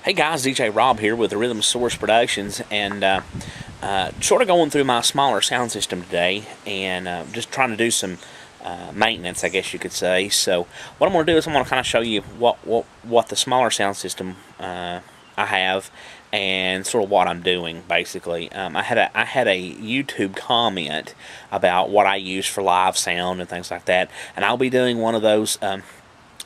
Hey guys, DJ Rob here with the Rhythm Source Productions, and sort of going through my smaller sound system today, and just trying to do some maintenance, I guess you could say. So what I'm going to do is I'm going to kind of show you what the smaller sound system I have, and sort of what I'm doing basically. I had a YouTube comment about what I use for live sound and things like that, and I'll be doing one of those.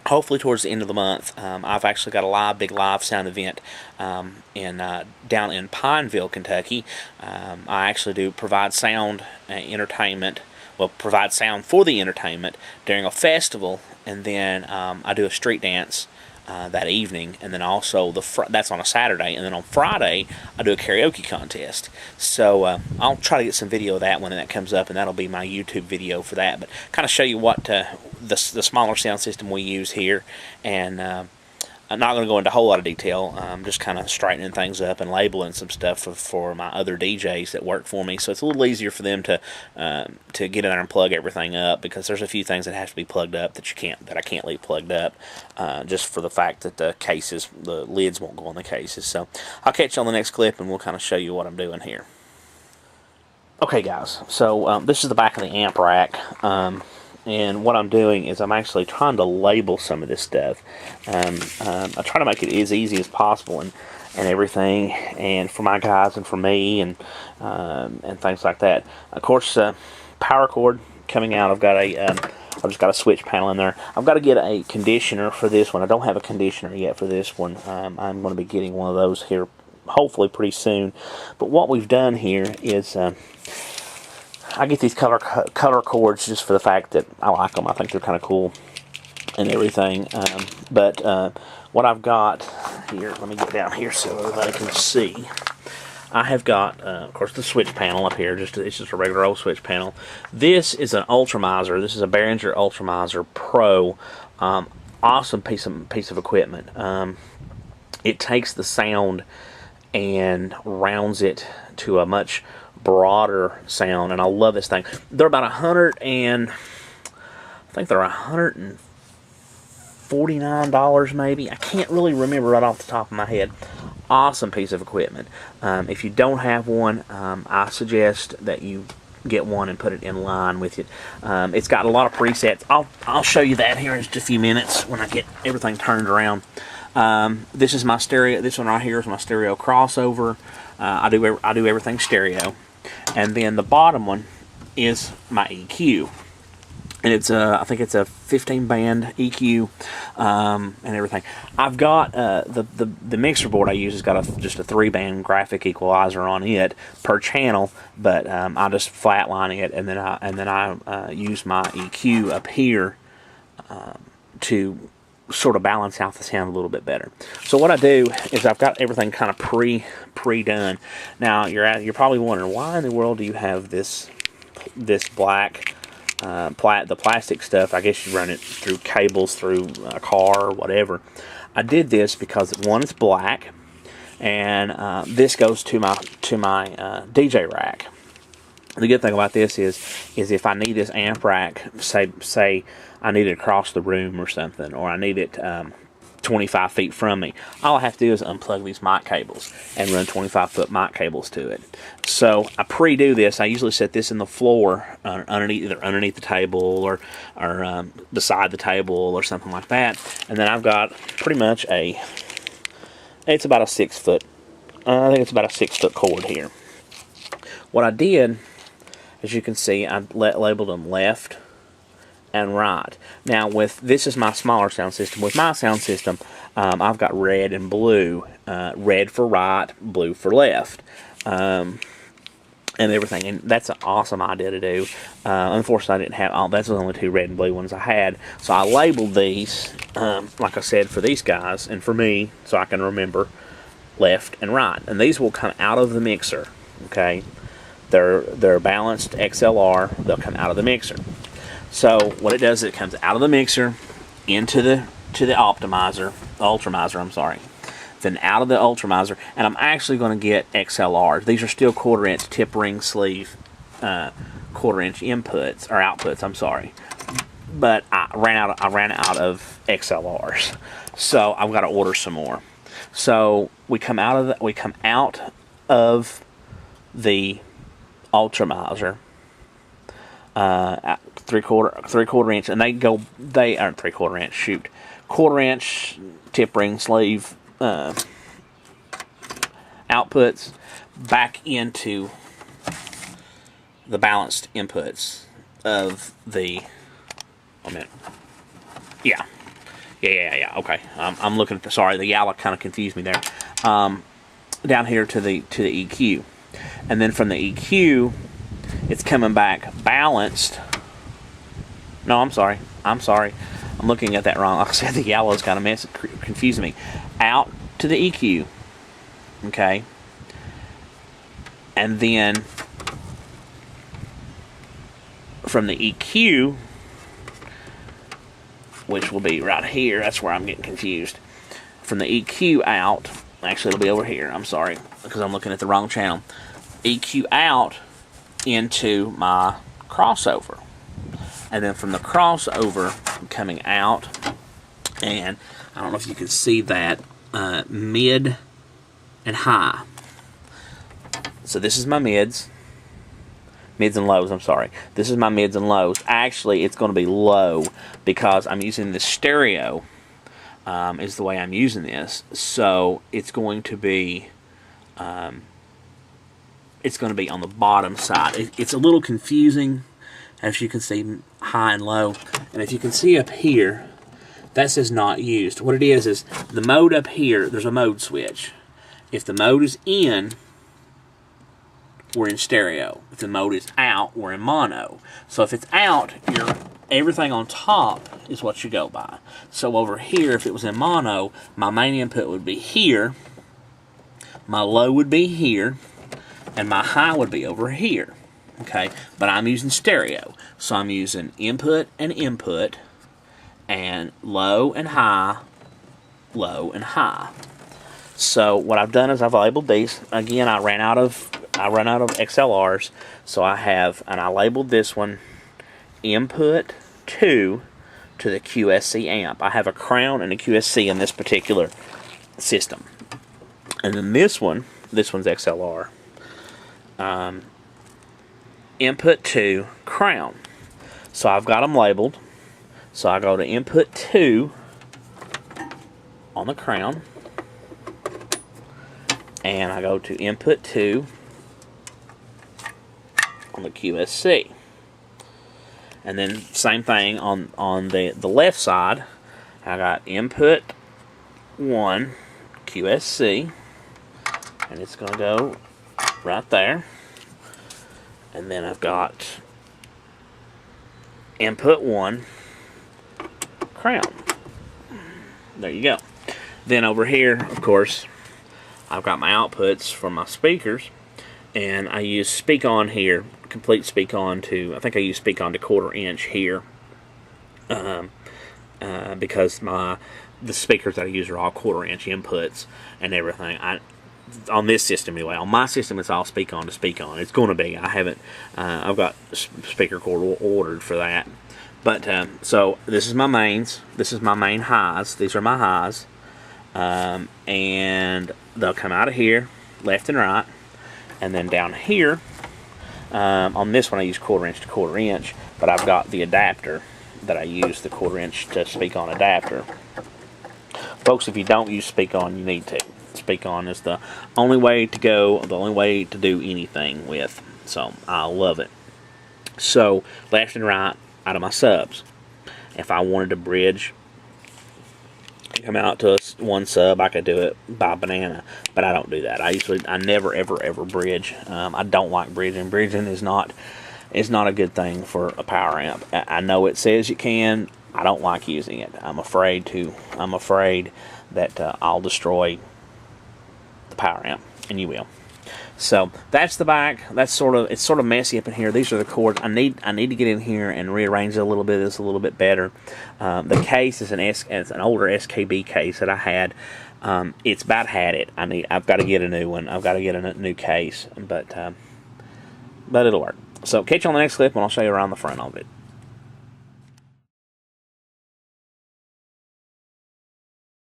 Hopefully towards the end of the month. I've actually got a big live sound event down in Pineville, Kentucky. I actually do provide sound entertainment. Well, provide sound for the entertainment during a festival, and then I do a street dance that evening, and then also that's on a Saturday, and then on Friday I do a karaoke contest. So I'll try to get some video of that when that comes up, and that'll be my YouTube video for that. But kind of show you what the smaller sound system we use here, and I'm not going to go into a whole lot of detail. I'm just kind of straightening things up and labeling some stuff for my other DJs that work for me, so it's a little easier for them to get in there and plug everything up, because there's a few things that have to be plugged up that I can't leave plugged up, just for the fact that the lids won't go on the cases. So I'll catch you on the next clip, and we'll kind of show you what I'm doing here. Okay, guys. So this is the back of the amp rack. And what I'm doing is I'm actually trying to label some of this stuff. I try to make it as easy as possible and everything, and for my guys and for me, and things like that. Of course, power cord coming out. I've just got a switch panel in there. I've got to get a conditioner for this one. I don't have a conditioner yet for this one. I'm going to be getting one of those here hopefully pretty soon. But what we've done here is I get these color cords just for the fact that I like them. I think they're kind of cool and everything. But what I've got here, let me get down here so everybody can see. I have got, of course, the switch panel up here. It's just a regular old switch panel. This is an Ultramizer. This is a Behringer Ultramizer Pro. Awesome piece of equipment. It takes the sound and rounds it to a much broader sound, and I love this thing. They're about I think they're $149 maybe. I can't really remember right off the top of my head. Awesome piece of equipment. If you don't have one, I suggest that you get one and put it in line with it. It's got a lot of presets. I'll show you that here in just a few minutes when I get everything turned around. This is my stereo. This one right here is my stereo crossover. I do everything stereo. And then the bottom one is my EQ, and I think it's a 15-band EQ, and everything. I've got the mixer board I use has got just a 3-band graphic equalizer on it per channel, but I just flatline it, and then I use my EQ up here to sort of balance out the sound a little bit better. So what I do is I've got everything kind of pre-done. Now you're probably wondering, why in the world do you have this black the plastic stuff? I guess you run it through cables through a car or whatever. I did this because, one, it's black, and this goes to my DJ rack. The good thing about this is if I need this amp rack, say I need it across the room or something, or I need it 25 feet from me, all I have to do is unplug these mic cables and run 25-foot mic cables to it. So I pre-do this. I usually set this in the floor, either underneath the table or beside the table or something like that. And then I've got pretty much it's about a 6-foot. I think it's about a 6-foot cord here. What I did, as you can see, I labeled them left and right. Now, this is my smaller sound system. With my sound system, I've got red and blue. Red for right, blue for left, and everything. And that's an awesome idea to do. Unfortunately, I didn't have that's the only 2 red and blue ones I had. So I labeled these, like I said, for these guys and for me, so I can remember left and right. And these will come out of the mixer. Okay. They're balanced XLR. They'll come out of the mixer. So what it does is it comes out of the mixer into the Ultramizer. I'm sorry. Then out of the Ultramizer, and I'm actually going to get XLRs. These are still 1/4-inch tip ring sleeve, 1/4-inch inputs or outputs. I'm sorry, but I ran out of XLRs, so I've got to order some more. So we come out of the ultramizer, three quarter inch, and they aren't 3/4 inch. Shoot, 1/4 inch tip ring sleeve outputs back into the balanced inputs of the. Oh, man. Yeah. Okay. I'm looking at the. Sorry, the yellow kind of confused me there. Down here to the EQ, and then from the EQ, it's coming back balanced. No, I'm sorry. I'm looking at that wrong. Like I said, the yellow's kind of confusing me. Out to the EQ. Okay. And then from the EQ, which will be right here, that's where I'm getting confused. From the EQ out, actually it'll be over here, I'm sorry, because I'm looking at the wrong channel. EQ out into my crossover. And then from the crossover, I'm coming out, and I don't know if you can see that, mid and high. So this is my mids and lows, I'm sorry. This is my mids and lows. Actually, it's going to be low because I'm using the stereo, is the way I'm using this. So it's going to be on the bottom side. It's a little confusing, as you can see, high and low. And if you can see up here, that says not used. What it is the mode up here, there's a mode switch. If the mode is in, we're in stereo. If the mode is out, we're in mono. So if it's out, everything on top is what you go by. So over here, if it was in mono, my main input would be here, my low would be here, and my high would be over here. Okay, but I'm using stereo. So I'm using input, and low and high, low and high. So what I've done is I've labeled these. Again, I ran out of XLRs, so I labeled this one input 2 to the QSC amp. I have a Crown and a QSC in this particular system. And then this one's XLR. Input 2 Crown. So I've got them labeled. So I go to input 2 on the Crown, and I go to input 2 on the QSC. And then same thing on the left side. I got input 1 QSC, and it's going to go right there. And then I've got input 1 Crown. There you go. Then over here, of course, I've got my outputs for my speakers, and I use Speak On here, complete Speak On to, I think I use Speak On to 1/4 inch here, because the speakers that I use are all 1/4 inch inputs and everything. On this system anyway. On my system, it's all Speak On to Speak On. It's going to be. I've got speaker cord ordered for that. But, so this is my mains. This is my main highs. These are my highs. And they'll come out of here, left and right. And then down here, on this one I use 1/4 inch to 1/4 inch. But I've got the adapter that I use, the 1/4 inch to Speak On adapter. Folks, if you don't use Speak On, you need to. Speak On is the only way to go, the only way to do anything with. So I love it. So left and right out of my subs. If I wanted to bridge, come out to one sub, I could do it by banana, but I don't do that. I never ever bridge. I don't like bridging. Bridging is not a good thing for a power amp. I know it says you can. I don't like using it. I'm afraid that I'll destroy the power amp, and you will. So that's the back. It's sort of messy up in here. These are the cords. I need to get in here and rearrange it a little bit. This a little bit better. The case is an older SKB case that I had. It's about had it. I've got to get a new one. I've got to get a new case, but it'll work. So catch you on the next clip, and I'll show you around the front of it.